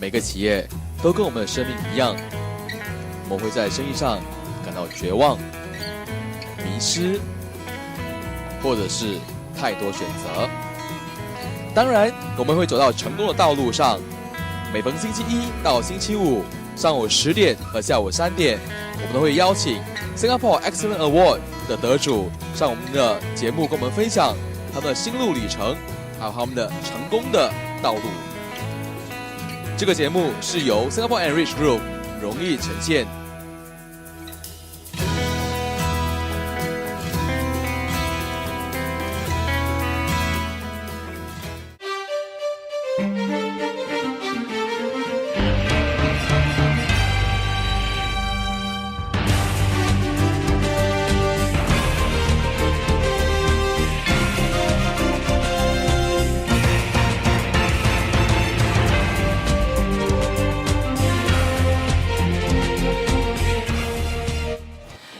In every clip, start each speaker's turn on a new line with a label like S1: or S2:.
S1: 每个企业都跟我们的生命一样，我们会在生意上感到绝望、迷失，或者是太多选择。当然，我们会走到成功的道路上。每逢星期一到星期五上午10点和下午3点，我们都会邀请 Singapore Excellent Award 的得主上我们的节目，跟我们分享他们的心路历程，还有他们的成功的道路。这个节目是由 Singapore Enrich Group 荣誉呈现。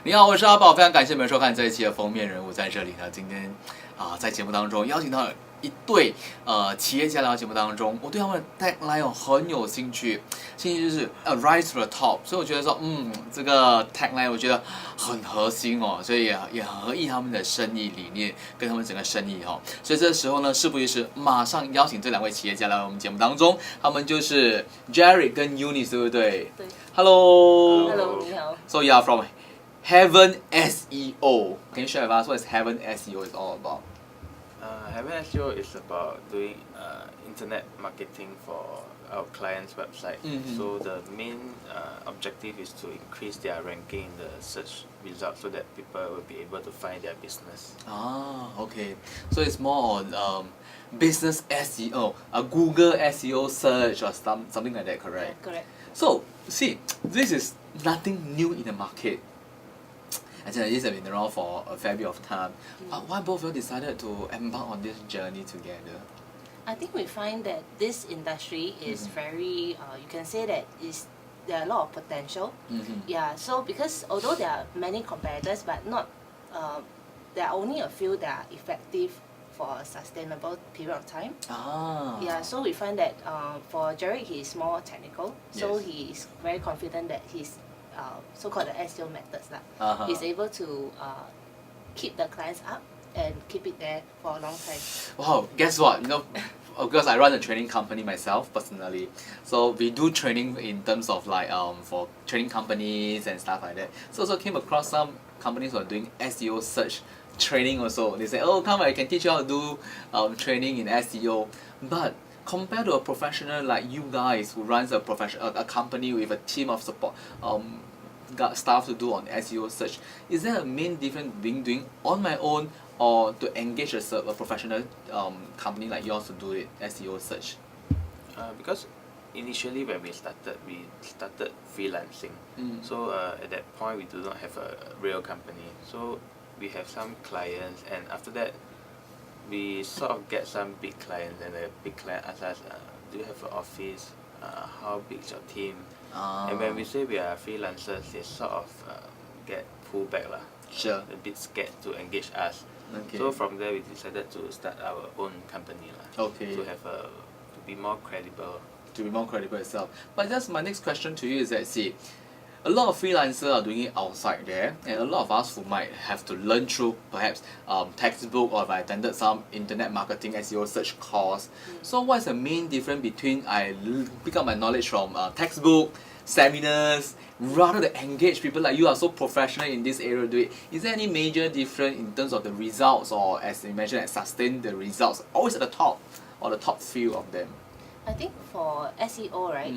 S1: 你好，我是阿宝，非常感谢你们收看这一期的封面人物。在这里呢，今天在节目当中邀请到一对企业家来到节目当中，我对他们的 tagline 很有兴趣就是 rise to the top， 所以我觉得说，这个 tagline 我觉得很核心哦，所以也很合意他们的生意理念跟他们整个生意哦。所以这时候呢，事不宜迟，马上邀请这两位企业家来到我们节目当中，他们就是 Jerry 跟 Eunice， 对不对？
S2: 对。
S1: Hello，
S2: 你好。
S1: So you are from Heavenseo. Can you share with us what is Heavenseo is all about?
S3: Heavenseo is about doing internet marketing for our clients' website. So the main objective is to increase their ranking in the search results so that people will be able to find their business.
S1: Okay. So it's more on business SEO, a Google SEO search or something like that, correct?
S2: Yeah, correct.
S1: So, see, this is nothing new in the market. Actually, this has been around for a fair bit of time. But why both of you decided to embark on this journey together?
S2: I think we find that this industry is very, you can say that there are a lot of potential. Yeah, so because although there are many competitors, but not, there are only a few that are effective for a sustainable period of time. Yeah, so we find that for Jerry, he is more technical, so he is very confident that he's so-called the SEO methods he's able to keep the clients up and keep it there for a long time.
S1: Wow, guess what? Because I run a training company myself personally, so we do training in terms of like for training companies and stuff like that. So also came across some companies who are doing SEO search training also. They say, oh, come, I can teach you how to do training in SEO, but compared to a professional like you guys who runs a company with a team of support got staff to do on SEO search, is there a main difference being doing on my own or to engage a professional company like yours to do it SEO search?
S3: Because initially when we started freelancing. So at that point we do not have a real company. So we have some clients, and after that we sort of get some big clients, and the big client asks us, do you have an office? How big is your team? And when we say we are freelancers, they sort of get pulled back
S1: Sure.
S3: a bit scared to engage us.
S1: Okay.
S3: So from there we decided to start our own company
S1: Okay.
S3: to have to be more credible.
S1: To be more credible itself. But that's my next question to you is that, see, a lot of freelancers are doing it outside there, and a lot of us who might have to learn through perhaps textbook, or if I attended some internet marketing SEO search course. So what's the main difference between I pick up my knowledge from textbook, seminars, rather than engage people like you are so professional in this area do it? Is there any major difference in terms of the results, or as you mentioned, sustain the results, always at the top, or the top few of them?
S2: I think for SEO, right,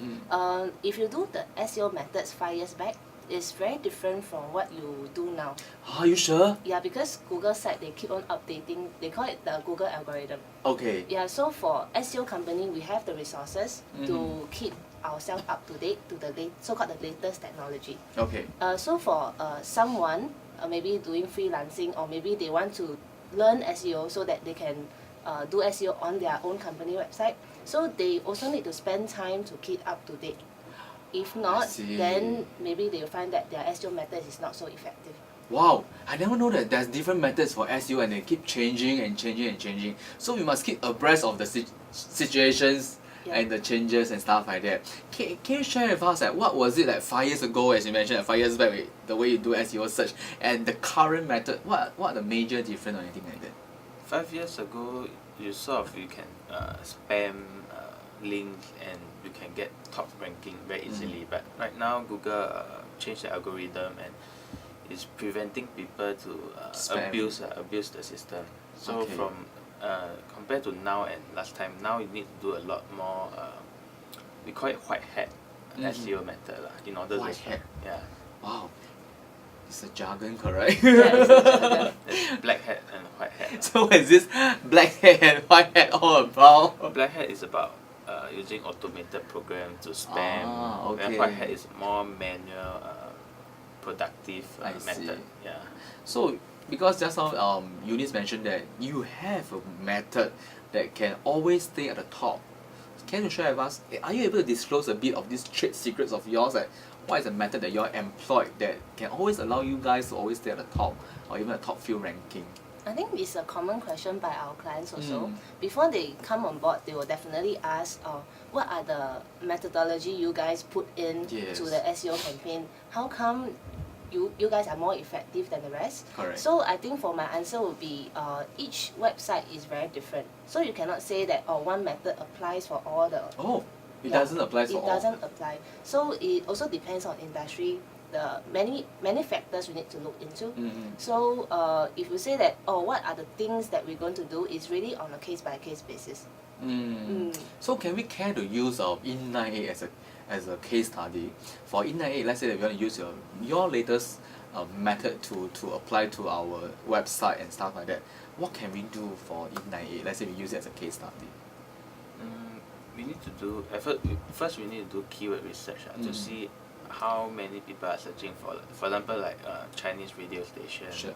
S2: if you do the SEO methods 5 years back, it's very different from what you do now.
S1: Are you sure?
S2: Yeah, because Google site, they keep on updating, they call it the Google algorithm.
S1: Okay.
S2: Yeah, so for SEO company, we have the resources to keep ourselves up to date to the so-called the latest technology.
S1: Okay.
S2: So for someone maybe doing freelancing, or maybe they want to learn SEO so that they can do SEO on their own company website, so they also need to spend time to keep up to date. If not, then maybe they'll find that their SEO method is not so effective.
S1: Wow, I never know that there's different methods for SEO and they keep changing and changing and changing. So we must keep abreast of the situations and the changes and stuff like that. Can you share with us like what was it like 5 years ago, as you mentioned, like 5 years back, the way you do SEO search, and the current method? What are the major difference or anything like that?
S3: 5 years ago, you can spam links and you can get top ranking very easily. But right now, Google changed the algorithm and is preventing people to abuse the system. So from compared to now and last time, now you need to do a lot more. We call it white hat SEO method in order
S1: white
S3: to
S1: hat.
S3: Yeah.
S1: Wow. It's a jargon, correct?
S2: Yeah, it's a jargon.
S3: There's black hat and white hat.
S1: So what is this black hat and white hat all about?
S3: Black hat is about using automated program to spam.
S1: Okay.
S3: And white hat is more manual, productive method.
S1: see.
S3: Yeah.
S1: So because just now Eunice mentioned that you have a method that can always stay at the top. Can you share with us? Are you able to disclose a bit of these trade secrets of yours? Like, what is the method that you're employed that can always allow you guys to always stay at the top or even the top few ranking?
S2: I think it's a common question by our clients also. Before they come on board, they will definitely ask, what are the methodology you guys put in to the SEO campaign? How come you guys are more effective than the rest?
S1: Correct.
S2: So I think for my answer would be each website is very different. So you cannot say that one method applies for all the...
S1: It doesn't apply for all.
S2: It doesn't apply. So it also depends on industry. The many factors we need to look into. So if you say that what are the things that we're going to do is really on a case by case basis.
S1: So can we care to use In98 as a case study? For In98, let's say that we want to use your latest method to apply to our website and stuff like that. What can we do for In98? Let's say we use it as a case study.
S3: We need to do first. We need to do keyword research to see how many people are searching for example, like Chinese radio station.
S1: Sure.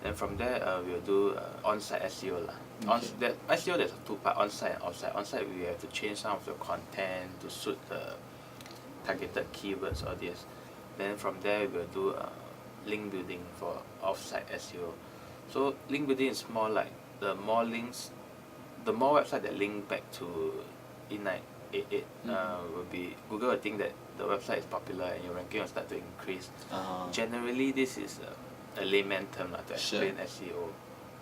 S3: Then from there, we'll do on-site SEO SEO there's two parts: on-site and off-site. On-site we have to change some of the content to suit the targeted keywords or this. Then from there we'll do link building for off-site SEO. So link building is more like the more website that link back to In98 will be Google will think that the website is popular and your ranking will start to increase. Generally, this is a layman term to explain SEO.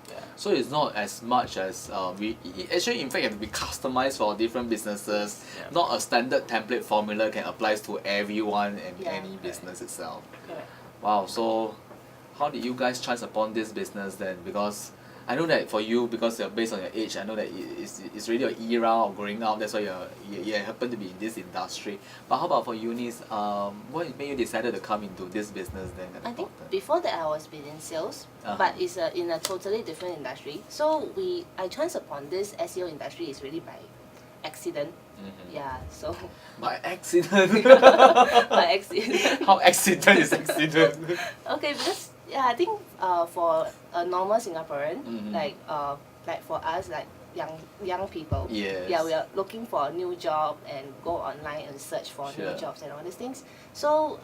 S3: Yeah.
S1: So it's not as much as actually in fact it have to be customized for different businesses. Not a standard template formula can apply to everyone and any business itself.
S2: Correct.
S1: Wow. So how did you guys chance upon this business then? Because I know that for you, because you're based on your age, I know that it's really an era of growing up. That's why you happen to be in this industry. But how about for Eunice? What made you decided to come into this business then?
S2: I think before that I was been in sales, but it's in a totally different industry. So I chanced upon this SEO industry is really by accident. Yeah, so
S1: by accident.
S2: by accident.
S1: How accident is accident?
S2: Okay, because I think for a normal Singaporean, like for us, like young people, we are looking for a new job and go online and search for new jobs and all these things. So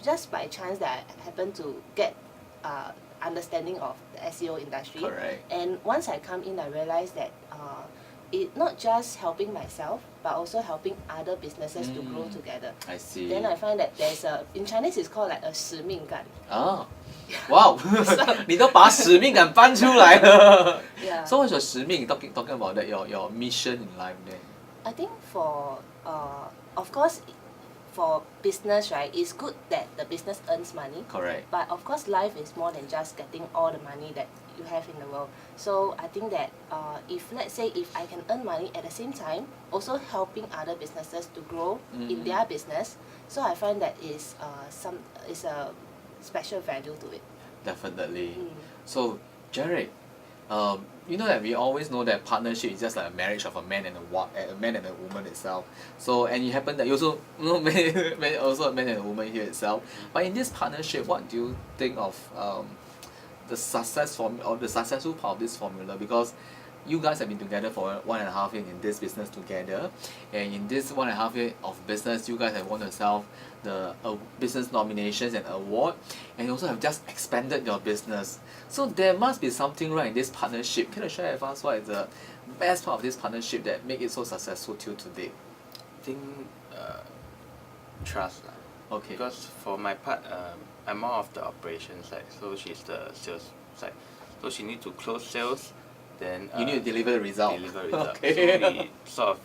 S2: just by chance that I happened to get understanding of the SEO industry.
S1: Correct.
S2: And once I come in, I realized that it not just helping myself, but also helping other businesses to grow together.
S1: I see.
S2: Then I find that there's in Chinese it's called like a 使命感.
S1: Wow! 你都把使命感搬出来了。
S2: Yeah.
S1: So what's your 使命? Talking about that, your mission in life then.
S2: I think for of course for business, right, it's good that the business earns money.
S1: Correct.
S2: But of course life is more than just getting all the money that you have in the world. So I think that if let's say if I can earn money at the same time, also helping other businesses to grow in their business, so I find that is a special value to it.
S1: Definitely. So Jared, you know that we always know that partnership is just like a marriage of a man and a woman itself. So and it happened that you also also a man and a woman here itself. But in this partnership, what do you think of the successful part of this formula? Because you guys have been together for 1.5 years in this business together, and in this 1.5 years of business, you guys have won yourself the business nominations and award, and you also have just expanded your business. So there must be something right in this partnership. Can you share with us what is the best part of this partnership that make it so successful till today?
S3: I think trust lah.
S1: Okay.
S3: Because for my part, I'm more of the operations side, so she's the sales side. So she need to close sales, then
S1: You need to deliver the result.
S3: deliver result.
S1: Okay.
S3: So we sort of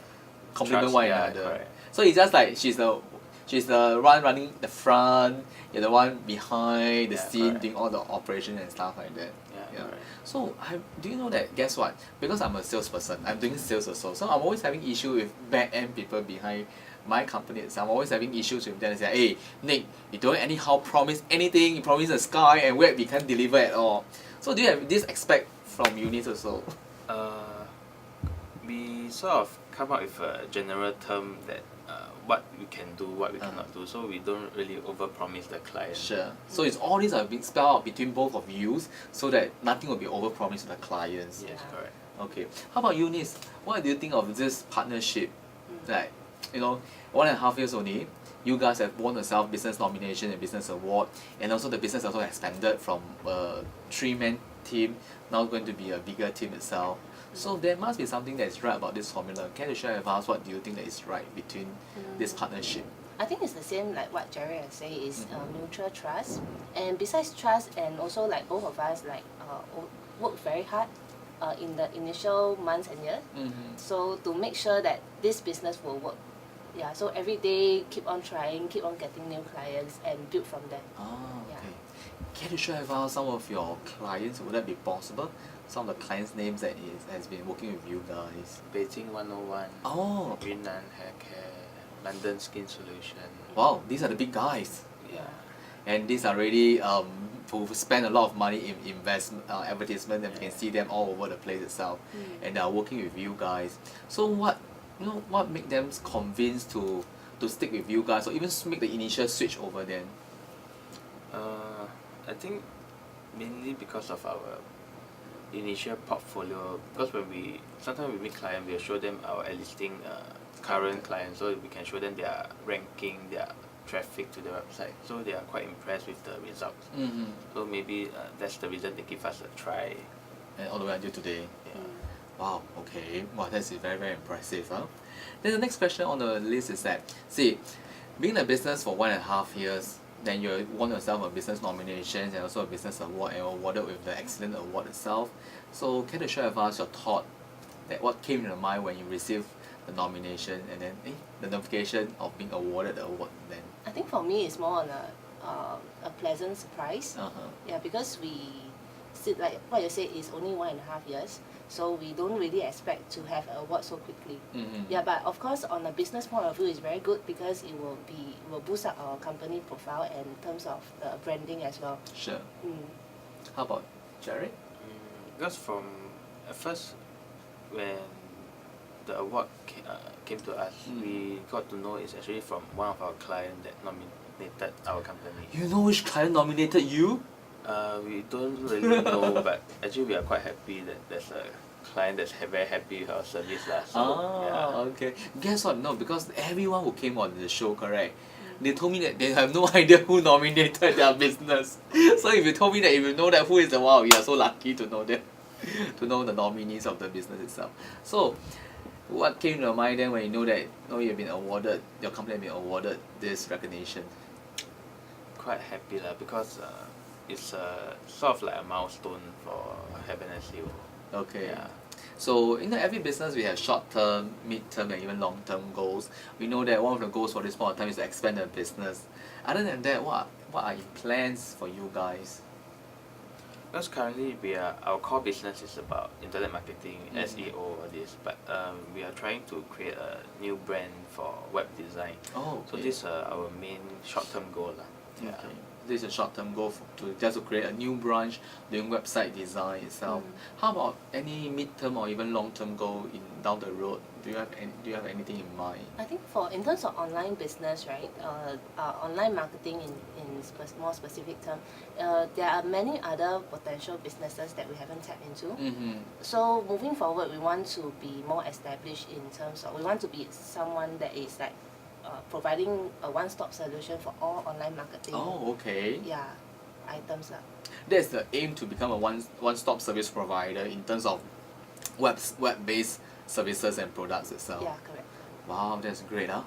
S1: Complement
S3: trust,
S1: one
S3: yeah,
S1: another.
S3: correct.
S1: So it's just like she's the one running the front, you're the one behind the
S3: Yeah,
S1: scene
S3: correct.
S1: doing all the operation and stuff like that.
S3: Yeah, correct.
S1: So do you know that, guess what? Because I'm a salesperson, I'm doing sales also. So I'm always having issue with back end people behind my company itself. I'm always having issues with them and say, hey Nick, you don't anyhow promise anything, you promise the sky and we can't deliver at all. So do you have this aspect from Eunice also?
S3: We sort of come up with a general term that what we can do, what we cannot do. So we don't really overpromise the client.
S1: Sure. So it's all these are being spelled out between both of you so that nothing will be overpromised to the clients.
S3: Yes, correct.
S1: Okay. How about Eunice? What do you think of this partnership? Like, 1.5 years only, you guys have won yourself business nomination and business award, and also the business also expanded from a 3-man team now going to be a bigger team itself. So there must be something that is right about this formula. Can you share with us what do you think that is right between this partnership?
S2: I think it's the same like what Jerry has said is mutual trust, and besides trust and also like both of us like work very hard in the initial months and years, so to make sure that this business will work. Yeah, so every day keep on trying, keep on getting new clients and build from there.
S1: Oh, okay. Can you share with us some of your clients? Would that be possible? Some of the clients' names that has been working with you guys.
S3: Beijing 101,
S1: Oh,
S3: Yunnan Hair Care, London Skin Solution.
S1: wow, these are the big guys.
S3: Yeah.
S1: And these are really who spend a lot of money in advertisement, and you can see them all over the place itself. And they are working with you guys. So what make them convinced to stick with you guys, or even make the initial switch over then?
S3: I think mainly because of our initial portfolio. Because sometimes we meet clients, we'll show them our existing current clients, so we can show them their ranking, their traffic to the website. So they are quite impressed with the results. So maybe that's the reason they give us a try.
S1: And all the way until today.
S3: Yeah.
S1: Wow, okay. Wow, that's very, very impressive. Huh? Then the next question on the list is that, see, being in a business for 1.5 years, then you won yourself a business nomination and also a business award, and awarded with the excellent award itself. So can you share with us your thought, that what came to your mind when you received the nomination and then the notification of being awarded the award then?
S2: I think for me it's more on a pleasant surprise.
S1: Uh-huh.
S2: Yeah, because we still, like what you said, is only 1.5 years, so we don't really expect to have an award so quickly. Yeah, but of course on a business point of view it's very good because it will boost up our company profile and in terms of the branding as well.
S1: Sure. How about Jerry?
S3: Because from at first when the award came to us, we got to know it's actually from one of our clients that nominated our company.
S1: You know which client nominated you?
S3: We don't really know, but actually we are quite happy that there's a client that's very happy with our service. So,
S1: okay. Guess what? No, because everyone who came on the show, correct? They told me that they have no idea who nominated their business. So if you told me that if you know that who is the one, we are so lucky to know them, to know the nominees of the business itself. So what came to your mind then when you know that you've been awarded, your company has been awarded this recognition?
S3: Quite happy because it's sort of like a milestone for Heavenseo.
S1: Okay.
S3: Yeah.
S1: So in every business we have short-term, mid-term and even long-term goals. We know that one of the goals for this point of time is to expand the business. Other than that, what are your plans for you guys?
S3: Because currently our core business is about internet marketing, SEO, all this, but we are trying to create a new brand for web design.
S1: Oh, okay.
S3: So this is our main short-term goal. Yeah.
S1: Okay. this is a short-term goal to just to create a new branch, doing website design itself. How about any mid-term or even long-term goal down the road? Do you have anything in mind?
S2: I think in terms of online business, right, online marketing in more specific term, there are many other potential businesses that we haven't tapped into. So moving forward, we want to be more established in terms of, we want to be someone that is like providing a one-stop solution for all online marketing.
S1: Oh, okay.
S2: Yeah, items lah.
S1: That's the aim, to become a one-stop service provider in terms of web-based services and products itself.
S2: Yeah, correct.
S1: Wow, that's great, huh?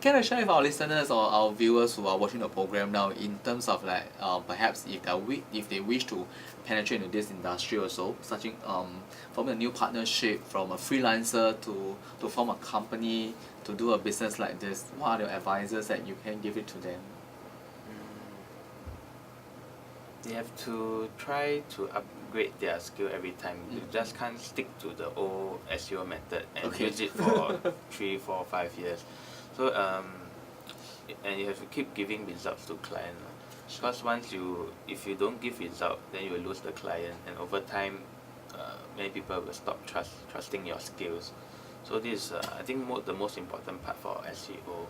S1: Can I share with our listeners or our viewers who are watching the program now in terms of like perhaps if they wish to penetrate into this industry also, such from a new partnership, from a freelancer to form a company, to do a business like this, what are the advices that you can give it to them?
S3: They have to try to upgrade their skill every time. You just can't stick to the old SEO method and use it for 3, 4, 5 years. So and you have to keep giving results to client. Because if you don't give result, then you will lose the client, and over time, many people will stop trusting your skills. So this is I think the most important part for SEO.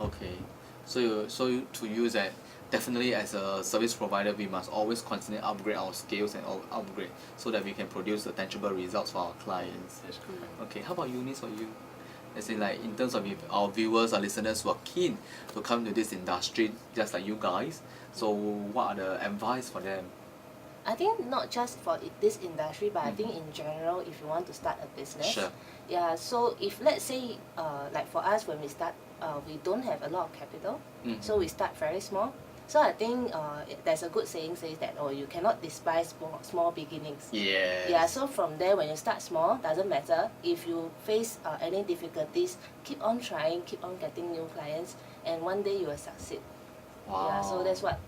S1: Okay, so to use that, definitely as a service provider, we must always constantly upgrade our skills and upgrade so that we can produce the tangible results for our clients.
S3: That's correct.
S1: Okay, how about Eunice, for you? Let's say like in terms of if our viewers or listeners who are keen to come to this industry, just like you guys, so what are the advice for them?
S2: I think not just for this industry, but I think in general, if you want to start a business.
S1: Sure.
S2: Yeah, so if let's say, like for us when we start, we don't have a lot of capital, so we start very small. So I think there's a good saying says that, you cannot despise small beginnings.
S1: Yes.
S2: Yeah, so from there, when you start small, doesn't matter. If you face any difficulties, keep on trying, keep on getting new clients, and one day you will succeed.
S1: Wow.
S2: Yeah, so that's what,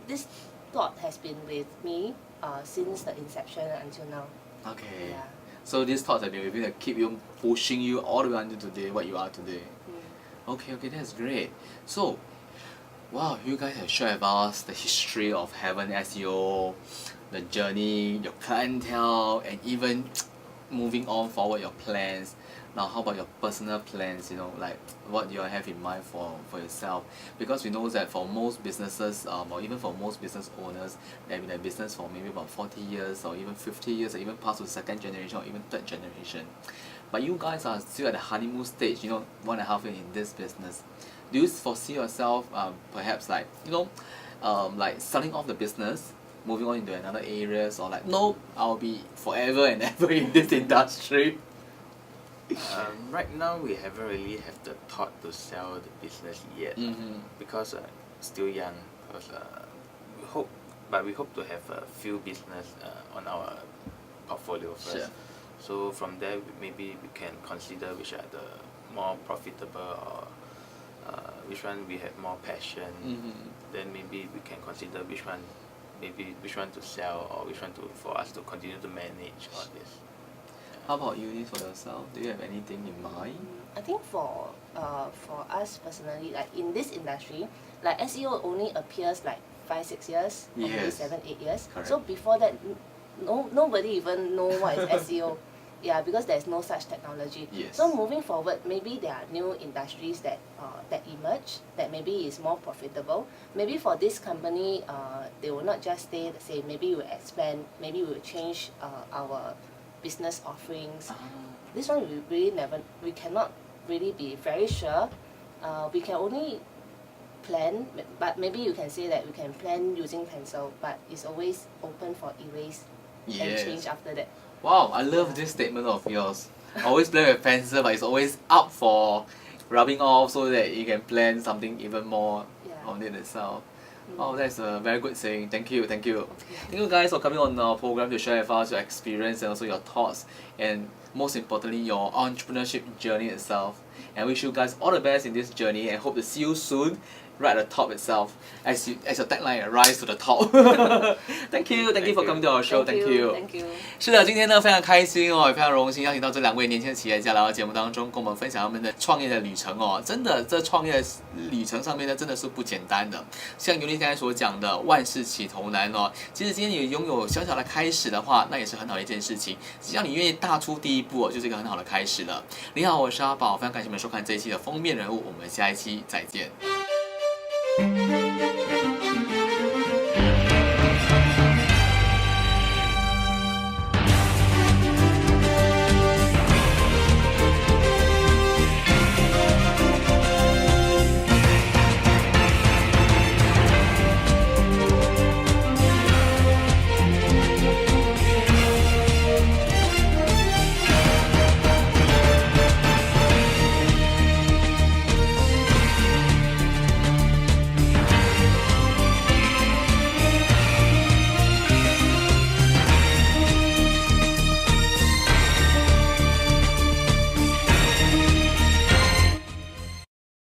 S2: this thought has been with me since the inception until now.
S1: Okay.
S2: Yeah.
S1: So these thoughts have been with you that keep you pushing you all the way until today, what you are today. Okay, that's great. So, wow, you guys have shared with us the history of Heaven SEO, the journey, your clientele, and even moving on forward your plans. Now, how about your personal plans, like what you have in mind for yourself? Because we know that for most businesses, or even for most business owners, they've been in business for maybe about 40 years or even 50 years or even past to second generation or even third generation. But you guys are still at the honeymoon stage, 1.5 years in this business. Do you foresee yourself perhaps like, like starting off the business, moving on into another areas, or like, no, I'll be forever and ever in this industry?
S3: Right now, we haven't really have the thought to sell the business yet, because still young. Because we hope to have a few business on our portfolio first.
S1: Sure.
S3: So from there, maybe we can consider which are the more profitable or which one we have more passion. Then maybe we can consider which one to sell or which one for us to continue to manage all this.
S1: How about you, for yourself? Do you have anything in mind?
S2: I think for us personally, like in this industry, like SEO only appears like 5-6 years, or maybe 7-8 years.
S1: Correct.
S2: So before that, nobody even know what is SEO. Yeah, because there's no such technology.
S1: Yes.
S2: So moving forward, maybe there are new industries that emerge that maybe is more profitable. Maybe for this company, they will not just stay the same. Maybe we will expand. Maybe we will change our business offerings. This one we cannot really be very sure. We can only plan, but maybe you can say that we can plan using pencil, but it's always open for erase and change after that.
S1: Wow, I love this statement of yours. Always play with pencil, but it's always up for rubbing off so that you can plan something even more on it itself. Oh, that's a very good saying. Thank you. Thank you guys for coming on our program to share with us your experience and also your thoughts, and most importantly your entrepreneurship journey itself. And wish you guys all the best in this journey and hope to see you soon right at the top itself as your tagline, rise to the top. Thank you. you for coming to our show.
S2: Thank you. Thank you.
S1: 是的，今天呢非常开心哦，也非常荣幸邀请到这2位年轻的企业家来到节目当中，跟我们分享他们的创业的旅程哦。真的，这创业旅程上面呢，真的是不简单的。像尤丽刚才所讲的，万事起头难哦。其实今天你拥有小小的开始的话，那也是很好的一件事情。只要你愿意踏出第一步哦，就是一个很好的开始了。你好，我是阿宝，非常感谢你们收看这一期的封面人物，我们下一期再见。